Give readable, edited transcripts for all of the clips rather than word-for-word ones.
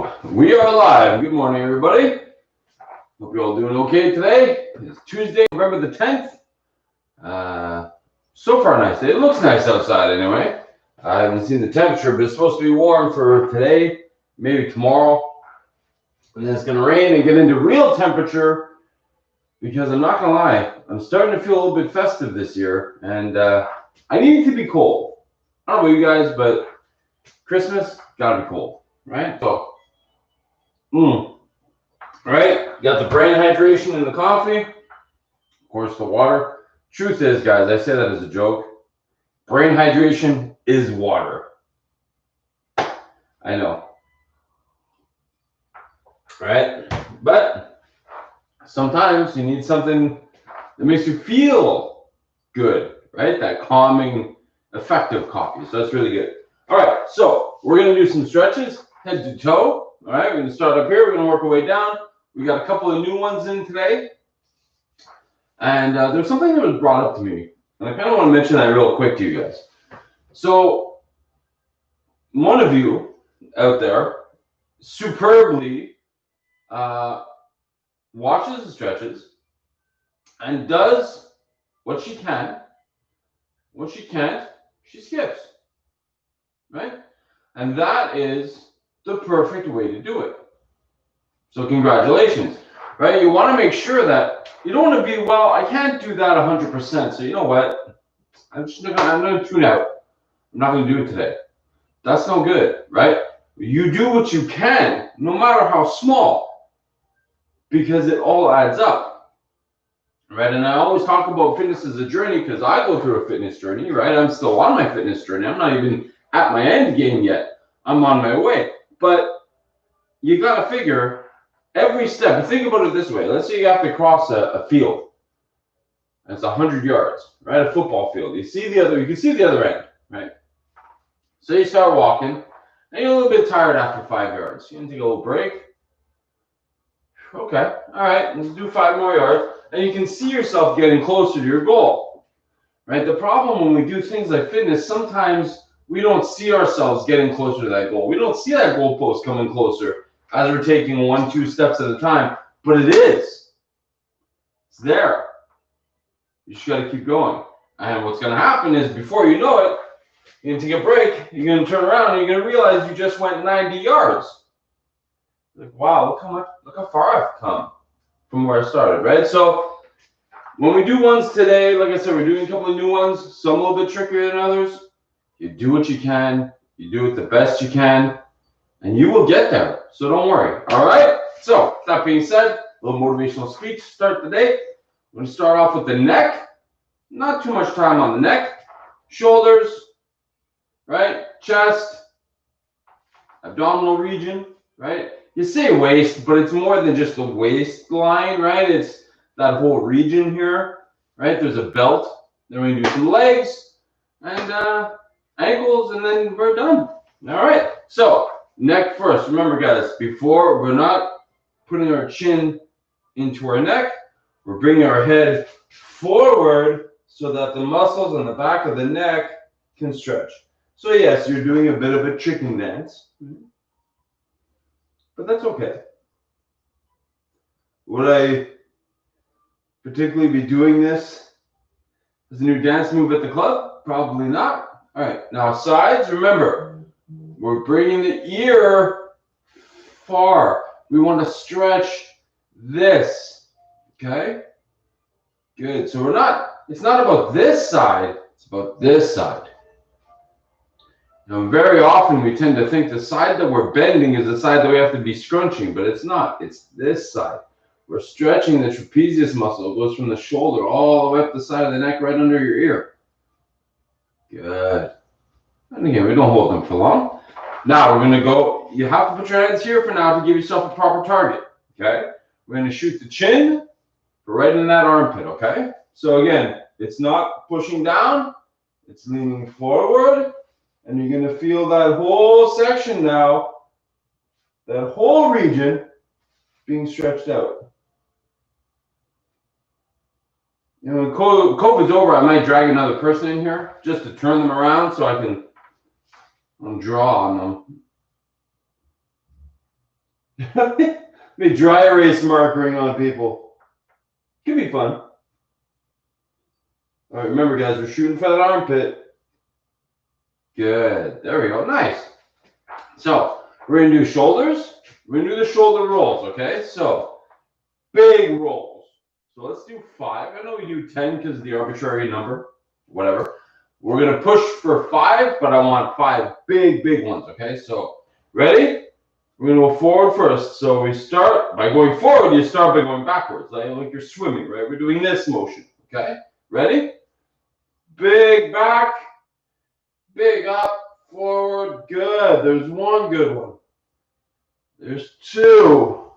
So we are live. Good morning, everybody. Hope you're all doing okay today. It's Tuesday, November the 10th. So far, nice day. It looks nice outside anyway. I haven't seen the temperature, but it's supposed to be warm for today, maybe tomorrow. And then it's going to rain and get into real temperature because I'm not going to lie, I'm starting to feel a little bit festive this year, and I need it to be cold. I don't know about you guys, but Christmas, got to be cold, right? So, right? Got the brain hydration in the coffee. Of course, the water. Truth is, guys, I say that as a joke. Brain hydration is water. I know. Right? But sometimes you need something that makes you feel good, right? That calming effect of coffee. So that's really good. All right, so we're going to do some stretches, head to toe. All right, we're going to start up here. We're going to work our way down. We got a couple of new ones in today. And there's something that was brought up to me. And I kind of want to mention that real quick to you guys. So one of you out there superbly watches the stretches and does what she can. What she can't, she skips. Right? And that is the perfect way to do it. So congratulations. Right? You want to make sure that you don't want to be, well, I can't do that 100%. So you know what? I'm going to tune out. I'm not going to do it today. That's no good, right? You do what you can, no matter how small, because it all adds up, right? And I always talk about fitness as a journey because I go through a fitness journey, right? I'm still on my fitness journey. I'm not even at my end game yet. I'm on my way. But you got to figure every step. Think about it this way. Let's say you have to cross a field. It's 100 yards, right? A football field. You can see the other end, right? So you start walking, and you're a little bit tired after 5 yards. You can take a little break. Okay, all right, let's do 5 more yards. And you can see yourself getting closer to your goal, right? The problem when we do things like fitness, sometimes we don't see ourselves getting closer to that goal. We don't see that goalpost coming closer as we're taking 1-2 steps at a time, but it is. It's there. You just got to keep going. And what's going to happen is before you know it, you're going to take a break, you're going to turn around, and you're going to realize you just went 90 yards. Like, wow, look how far I've come from where I started, right? So when we do ones today, like I said, we're doing a couple of new ones, some a little bit trickier than others. You do what you can, you do it the best you can, and you will get there. So don't worry, all right? So that being said, a little motivational speech to start the day. We're going to start off with the neck. Not too much time on the neck. Shoulders, right? Chest, abdominal region, right? You say waist, but it's more than just the waistline, right? It's that whole region here, right? There's a belt. Then we're going to do some legs and ankles, and then we're done. All right. So neck first. Remember, guys, before we're not putting our chin into our neck. We're bringing our head forward so that the muscles on the back of the neck can stretch. So yes, you're doing a bit of a chicken dance, but that's okay. Would I particularly be doing this as a new dance move at the club? Probably not. All right, now sides, remember, we're bringing the ear far. We want to stretch this, okay? Good, so it's not about this side, it's about this side. Now, very often we tend to think the side that we're bending is the side that we have to be scrunching, but it's not. It's this side. We're stretching the trapezius muscle. It goes from the shoulder all the way up the side of the neck, right under your ear. Good. And again, we don't hold them for long. Now we're going to go, you have to put your hands here for now to give yourself a proper target, okay? We're going to shoot the chin right in that armpit, okay? So again, it's not pushing down, it's leaning forward. And you're going to feel that whole section now, that whole region being stretched out. You know, when COVID's over, I might drag another person in here just to turn them around so I can draw on them. Be dry erase markering on people. Could be fun. All right, remember, guys, we're shooting for that armpit. Good. There we go. Nice. So we're gonna do shoulders. We're gonna do the shoulder rolls. Okay. So big rolls. So let's do 5. I know we do 10 because of the arbitrary number. Whatever. We're gonna push for 5, but I want 5 big ones. Okay. So ready? We're going to go forward first. So we start by going forward. You start by going backwards, like you're swimming, right? We're doing this motion, okay? Ready? Big back, big up, forward. Good. There's 1 good one. There's 2.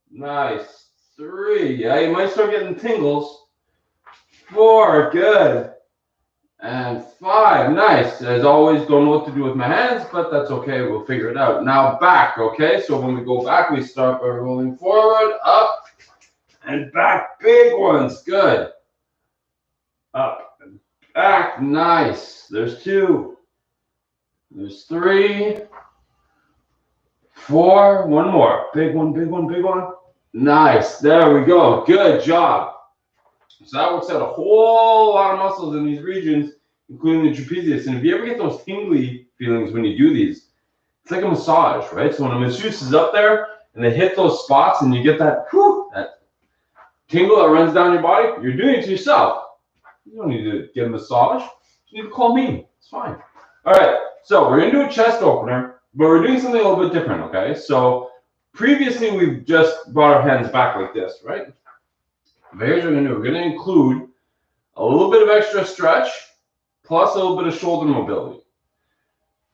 Nice. 3. Yeah, you might start getting tingles. 4. Good. And 5, nice. As always, don't know what to do with my hands, but that's okay. We'll figure it out. Now back, okay? So when we go back, we start by rolling forward, up, and back. Big ones, good. Up and back, nice. There's 2. There's 3. 4. 1 more. Big one, big one, big one. Nice. There we go. Good job. So that works out a whole lot of muscles in these regions, including the trapezius. And if you ever get those tingly feelings when you do these, it's like a massage, right? So when a masseuse is up there and they hit those spots and you get that, that tingle that runs down your body, you're doing it to yourself. You don't need to get a massage. You need to call me. It's fine. All right. So we're going to do a chest opener, but we're doing something a little bit different, okay? So previously we've just brought our hands back like this, right? But here's what we're going to do. We're going to include a little bit of extra stretch plus a little bit of shoulder mobility.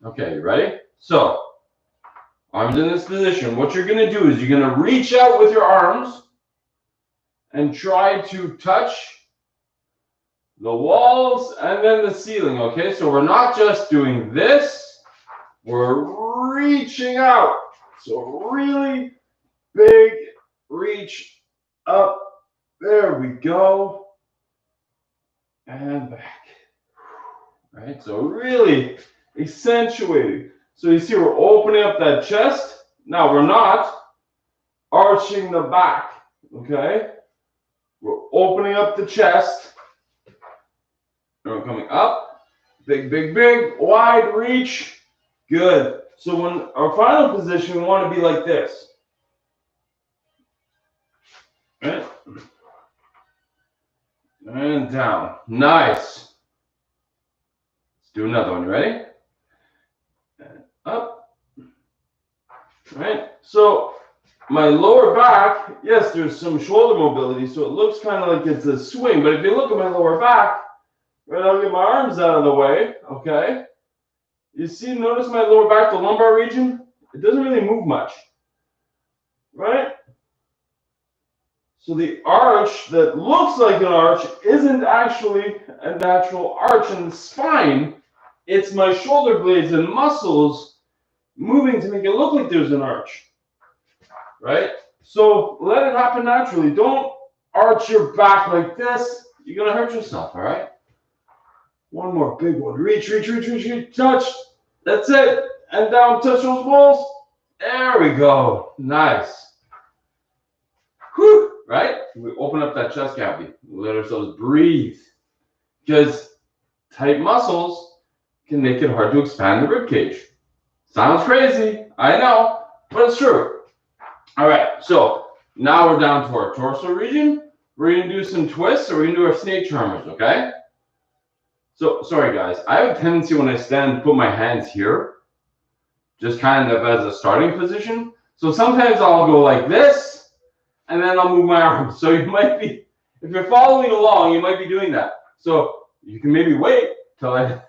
Okay, you ready? So, arms in this position. What you're going to do is you're going to reach out with your arms and try to touch the walls and then the ceiling, okay? So we're not just doing this, we're reaching out. So really big reach up. There we go. And back. Right? So really accentuating. So you see we're opening up that chest. Now we're not arching the back. Okay? We're opening up the chest. And we're coming up. Big, big, big. Wide reach. Good. So when our final position, we want to be like this. Right? And down. Nice. Let's do another one. You ready? And up. Right? So my lower back, yes, there's some shoulder mobility, so it looks kind of like it's a swing. But if you look at my lower back, right, I'll get my arms out of the way, okay? You see, notice my lower back, the lumbar region? It doesn't really move much, right? So the arch that looks like an arch isn't actually a natural arch in the spine. It's my shoulder blades and muscles moving to make it look like there's an arch, right? So let it happen naturally. Don't arch your back like this. You're going to hurt yourself, all right? One more big one. Reach, reach, reach, reach, reach, touch. That's it. And down, touch those walls. There we go. Nice. Whew. Right? We open up that chest cavity. We let ourselves breathe. Because tight muscles can make it hard to expand the rib cage. Sounds crazy. I know. But it's true. All right. So now we're down to our torso region. We're going to do some twists. Or we're going to do our snake charmers. Okay? So, sorry guys, I have a tendency when I stand to put my hands here, just kind of as a starting position. So sometimes I'll go like this, and then I'll move my arms. So you might be, if you're following along, you might be doing that. So you can maybe wait till I,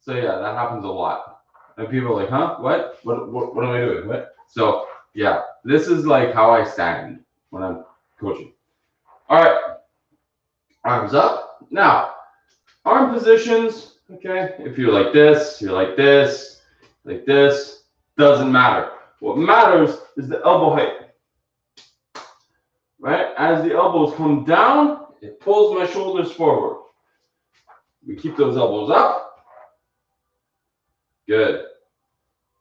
so yeah, that happens a lot. And people are like, huh, what am I doing, what? So yeah, this is like how I stand when I'm coaching. All right, arms up. Now, arm positions, okay? If you're like this, like this, doesn't matter. What matters is the elbow height, right? As the elbows come down, it pulls my shoulders forward. We keep those elbows up. Good.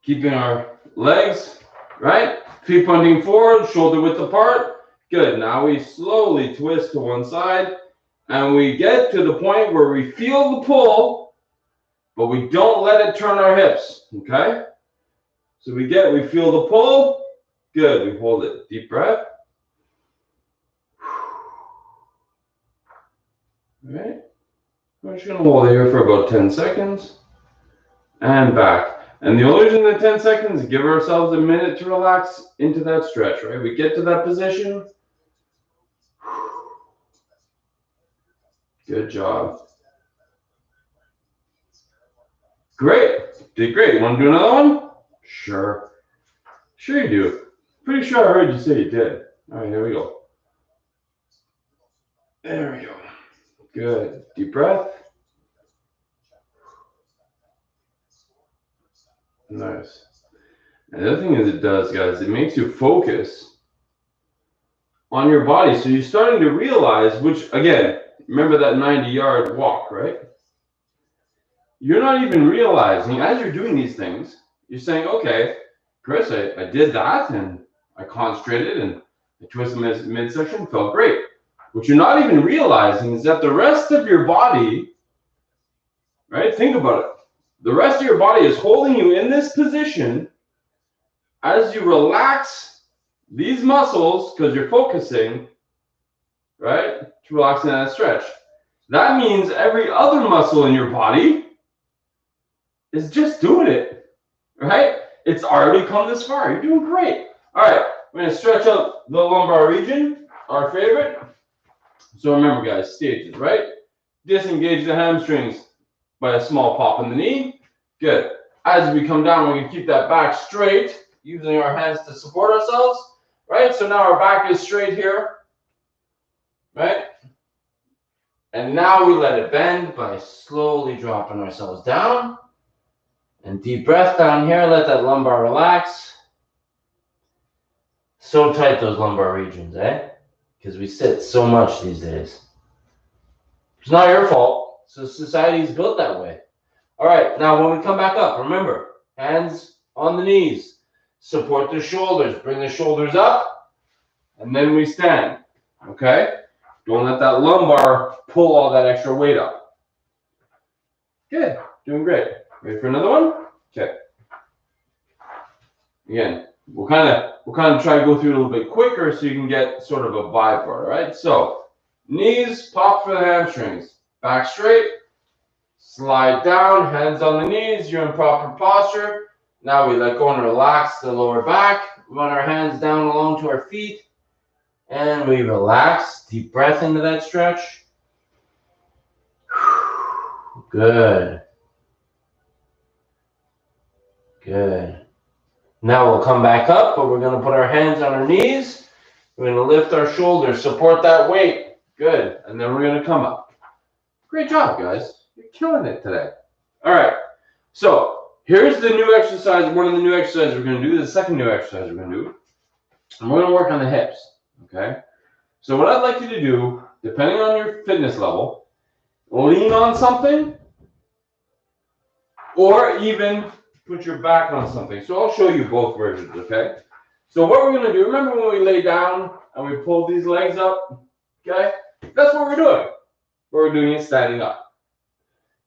Keeping our legs right? Feet pointing forward, shoulder width apart. Good. Now we slowly twist to one side, and we get to the point where we feel the pull, but we don't let it turn our hips, okay? So we feel the pull. Good. We hold it. Deep breath. All right. We're just going to hold it here for about 10 seconds. And back. And the only reason the 10 seconds is give ourselves a minute to relax into that stretch, right? We get to that position. Good job. Great. Did great. You want to do another one? Sure. Sure you do. Pretty sure I heard you say you did. All right, here we go. There we go. Good. Deep breath. Nice. And the other thing is it does, guys, it makes you focus on your body. So you're starting to realize, which, again, remember that 90-yard walk, right? You're not even realizing, as you're doing these things, you're saying, okay, Chris, I did that, and I concentrated, and I twisted midsection, felt great. What you're not even realizing is that the rest of your body, right? Think about it. The rest of your body is holding you in this position as you relax these muscles because you're focusing, right? To relax in that stretch. That means every other muscle in your body is just doing it, right? It's already come this far. You're doing great. All right, we're going to stretch out the lumbar region, our favorite. So remember, guys, stages, right? Disengage the hamstrings by a small pop in the knee. Good. As we come down, we're going to keep that back straight, using our hands to support ourselves, right? So now our back is straight here, right? And now we let it bend by slowly dropping ourselves down. And deep breath down here. Let that lumbar relax. So tight, those lumbar regions, eh? Because we sit so much these days. It's not your fault. So society's built that way. All right, now when we come back up, remember, hands on the knees. Support the shoulders. Bring the shoulders up. And then we stand, okay? Don't let that lumbar pull all that extra weight up. Good, doing great. Ready for another one? Okay. Again, we'll kind of try to go through it a little bit quicker so you can get sort of a vibe for it, all right? So, knees, pop for the hamstrings. Back straight, slide down, hands on the knees, you're in proper posture. Now we let go and relax the lower back. Run our hands down along to our feet. And we relax. Deep breath into that stretch. Good. Good. Now we'll come back up, but we're going to put our hands on our knees. We're going to lift our shoulders, support that weight. Good. And then we're going to come up. Great job, guys. You're killing it today. All right. So here's the new exercise. One of the new exercises we're going to do. The second new exercise we're going to do. And we're going to work on the hips. Okay? So what I'd like you to do, depending on your fitness level, lean on something or even put your back on something. So I'll show you both versions, okay? So what we're going to do, remember when we lay down and we pull these legs up, okay? That's what we're doing. We're doing it standing up.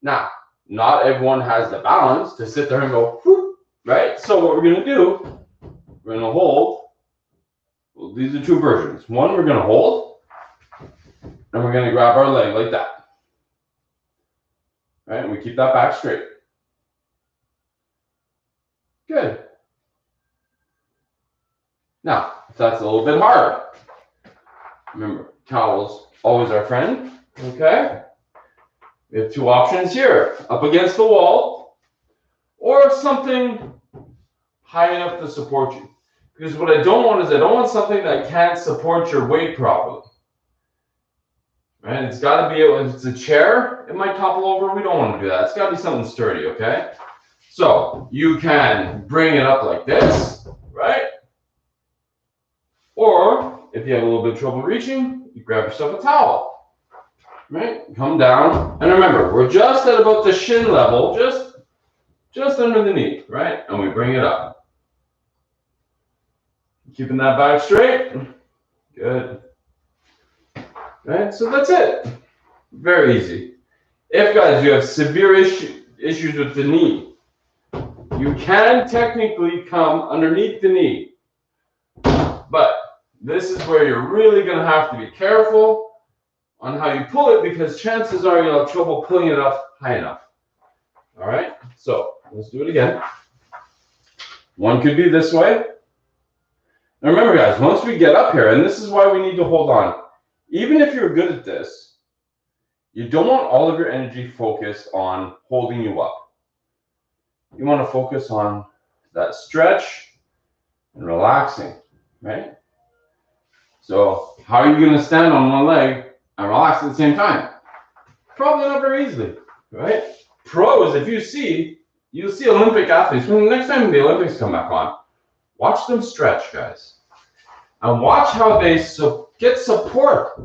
Now, not everyone has the balance to sit there and go, whoop, right? So what we're going to do, we're going to hold. Well, these are two versions. One, we're going to hold, and we're going to grab our leg like that. Right? And we keep that back straight. Good. Now, if that's a little bit hard, remember, towels, always our friend. Okay? We have two options here. Up against the wall, or something high enough to support you. Because what I don't want is I don't want something that can't support your weight properly. Right? It's got to be, if it's a chair, it might topple over. We don't want to do that. It's got to be something sturdy, okay? So you can bring it up like this, right? Or if you have a little bit of trouble reaching, you grab yourself a towel, right? Come down. And remember, we're just at about the shin level, just under the knee, right? And we bring it up. Keeping that back straight. Good. Right, so that's it. Very easy. If, guys, you have severe issues with the knee, you can technically come underneath the knee. But this is where you're really going to have to be careful on how you pull it, because chances are you'll have trouble pulling it up high enough. All right, so let's do it again. One could be this way. Now remember, guys, once we get up here, and this is why we need to hold on, even if you're good at this, you don't want all of your energy focused on holding you up. You want to focus on that stretch and relaxing, right? So how are you going to stand on one leg and relax at the same time? Probably not very easily, right? Pros, if you'll see Olympic athletes, when the next time the Olympics come back on, watch them stretch, guys. And watch how they get support,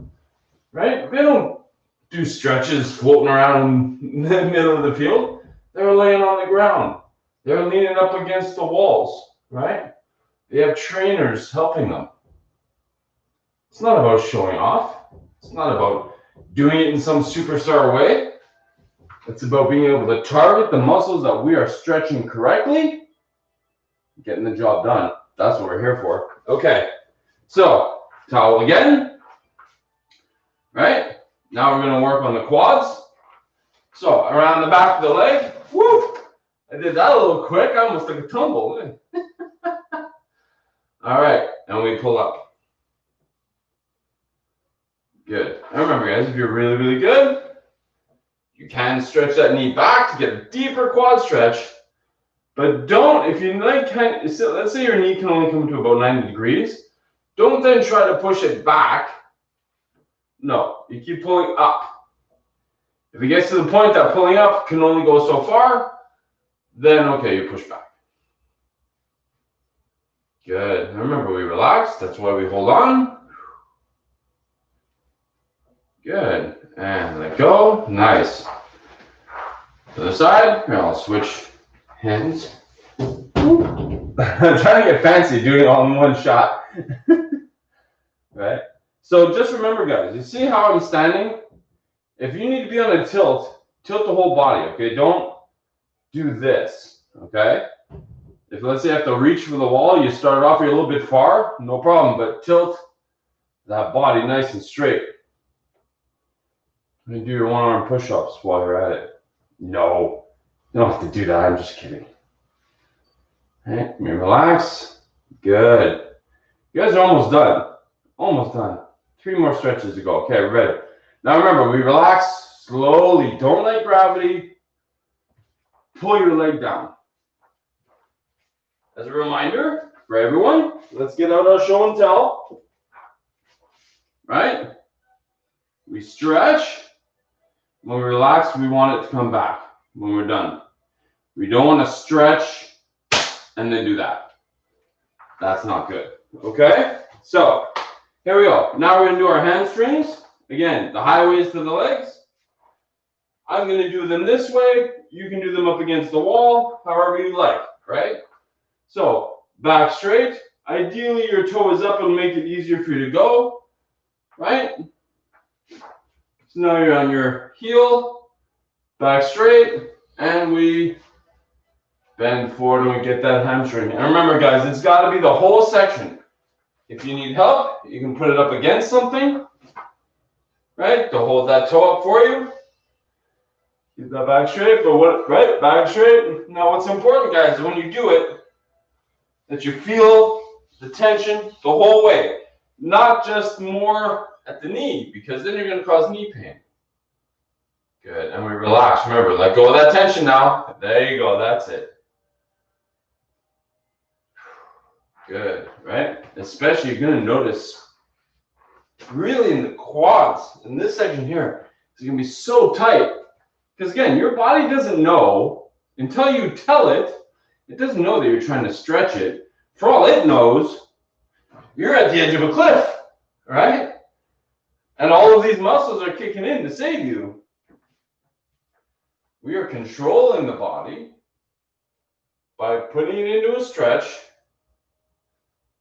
right? They don't do stretches floating around in the middle of the field. They're laying on the ground. They're leaning up against the walls, right? They have trainers helping them. It's not about showing off. It's not about doing it in some superstar way. It's about being able to target the muscles that we are stretching correctly, getting the job done. That's what we're here for. Okay, so towel again, right? Now we're going to work on the quads. So around the back of the leg. Woo! I did that a little quick. I almost took a tumble. All right, and we pull up. Good. And remember, guys, if you're really, really good, you can stretch that knee back to get a deeper quad stretch. But don't, if you like, let's say your knee can only come to about 90 degrees. Don't then try to push it back. No, you keep pulling up. If it gets to the point that pulling up can only go so far, then okay, you push back. Good. And remember, we relax. That's why we hold on. Good. And let go. Nice. To the side. Here, I'll switch hands. I'm trying to get fancy doing it all in one shot. Right? So just remember, guys, you see how I'm standing? If you need to be on a tilt the whole body, okay? Don't do this, okay? If, let's say, you have to reach for the wall, you start off here a little bit far, no problem, but tilt that body nice and straight. You do your one-arm push-ups while you're at it. No, you don't have to do that. I'm just kidding. Okay, let me relax. Good. You guys are almost done. Almost done. 3 more stretches to go. Okay, we're ready. Now remember, we relax slowly. Don't let gravity pull your leg down. As a reminder for everyone, let's get out our show and tell. Right? We stretch. When we relax, we want it to come back when we're done. We don't want to stretch and then do that. That's not good. Okay? So, here we go. Now we're going to do our hamstrings. Again, the highways to the legs. I'm going to do them this way. You can do them up against the wall, however you like, right? So, back straight. Ideally, your toe is up and make it easier for you to go, right? So now you're on your heel, back straight, and we bend forward and we get that hamstring. And remember, guys, it's got to be the whole section. If you need help, you can put it up against something, right, to hold that toe up for you. Keep that back straight, but right, back straight. Now what's important, guys, is when you do it, that you feel the tension the whole way, not just more at the knee, because then you're going to cause knee pain. Good, and we relax. Remember, let go of that tension now. There you go, that's it. Good, right? Especially, you're going to notice really in the quads, in this section here, it's going to be so tight. Because again, your body doesn't know, until you tell it, it doesn't know that you're trying to stretch it. For all it knows, you're at the edge of a cliff, right? And all of these muscles are kicking in to save you. We are controlling the body by putting it into a stretch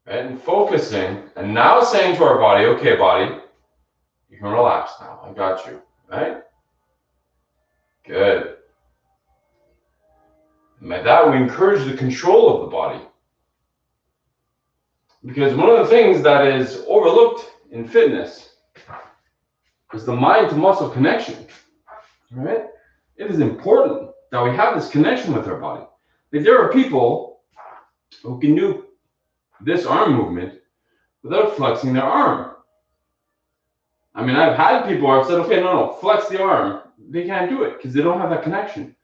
right? And focusing, and now saying to our body, okay, body, you can relax now. I got you, right? Good. And by that, we encourage the control of the body. Because one of the things that is overlooked in fitness is the mind to muscle connection, right? It is important that we have this connection with our body. Like there are people who can do this arm movement without flexing their arm. I mean, I've had people who have said, okay, no, flex the arm. They can't do it because they don't have that connection.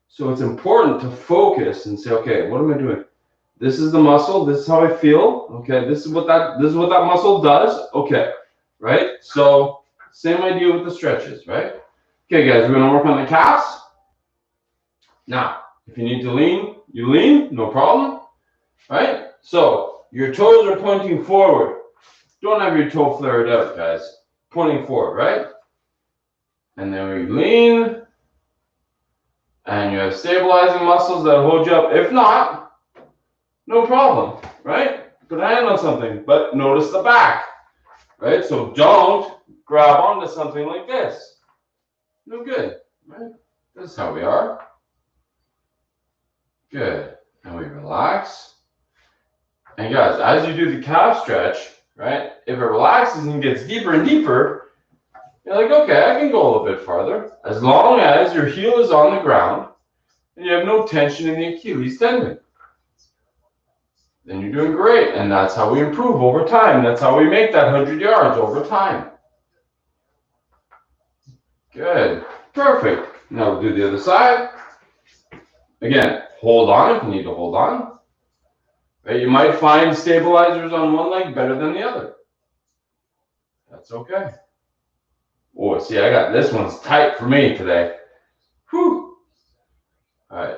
So it's important to focus and say, okay, what am I doing? This is the muscle. This is how I feel. Okay, this is what that muscle does. Okay, right? So same idea with the stretches, right? Okay, guys, we're gonna work on the calves. Now, if you need to lean, you lean, no problem, right? So your toes are pointing forward. Don't have your toe flared out, guys. Pointing forward, right? And then we lean, and you have stabilizing muscles that hold you up. If not, no problem, right? Put a hand on something, but notice the back, right? So don't grab onto something like this. No good, right? This is how we are. Good. And we relax. And guys, as you do the calf stretch, right? If it relaxes and gets deeper and deeper, you're like, okay, I can go a little bit farther. As long as your heel is on the ground and you have no tension in the Achilles tendon. Then you're doing great. And that's how we improve over time. That's how we make that 100 yards over time. Good. Perfect. Now we'll do the other side. Again, hold on if you need to hold on. Right? You might find stabilizers on one leg better than the other. That's okay. Oh, see, I got this one's tight for me today. Whew. All right.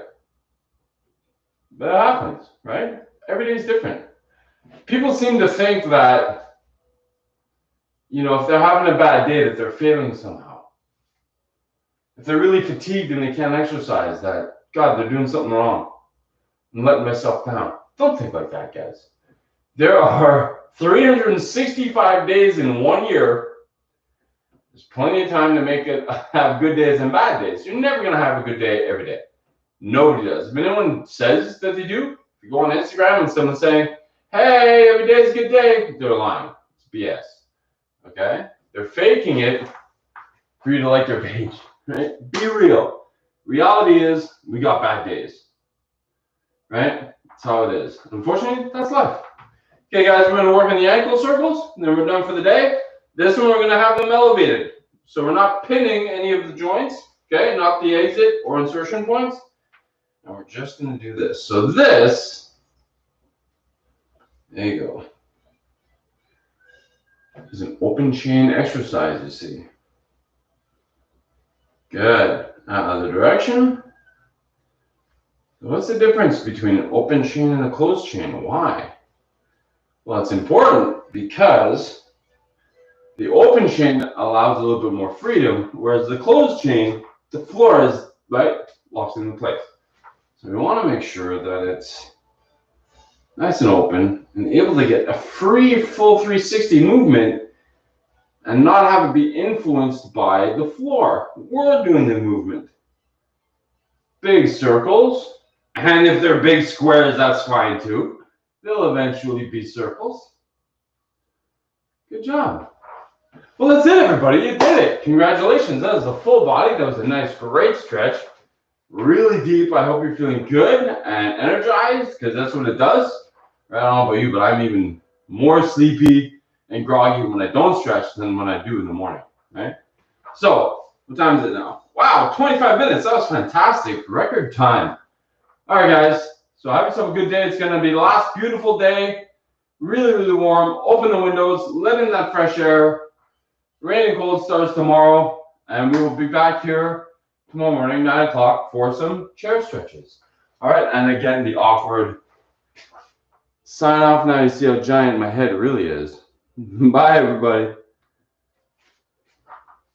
But it happens, right? Every day is different. People seem to think that, you know, if they're having a bad day, that they're failing somehow. If they're really fatigued and they can't exercise, that, God, they're doing something wrong. I'm letting myself down. Don't think like that, guys. There are 365 days in 1 year. There's plenty of time to make it have good days and bad days. You're never going to have a good day every day. Nobody does. If anyone says that they do, if you go on Instagram and someone's saying, hey, every day is a good day, they're lying. It's BS. Okay? They're faking it for you to like their page. Right? Be real. Reality is we got bad days. Right? That's how it is. Unfortunately, that's life. Okay, guys, we're going to work on the ankle circles, and then we're done for the day. This one, we're going to have them elevated. So we're not pinning any of the joints, okay? Not the exit or insertion points. And we're just going to do this. So this, there you go, is an open chain exercise, you see. Good. Other direction. What's the difference between an open chain and a closed chain? Why? Well, it's important because the open chain allows a little bit more freedom, whereas the closed chain, the floor is, right, locks into place. So we want to make sure that it's nice and open and able to get a free full 360 movement and not have it be influenced by the floor. We're doing the movement. Big circles, and if they're big squares, that's fine too. They'll eventually be circles. Good job. Well, that's it, everybody. You did it. Congratulations. That was a full body. That was a nice, great stretch. Really deep. I hope you're feeling good and energized, because that's what it does. I don't know about you, but I'm even more sleepy and groggy when I don't stretch than when I do in the morning, right? So, what time is it now? Wow, 25 minutes. That was fantastic. Record time. All right, guys. So have yourself a good day. It's going to be the last beautiful day. Really, really warm. Open the windows. Let in that fresh air. Rain and cold starts tomorrow. And we will be back here tomorrow morning, 9 o'clock, for some chair stretches. All right. And again, the awkward sign off now. You see how giant my head really is. Bye, everybody.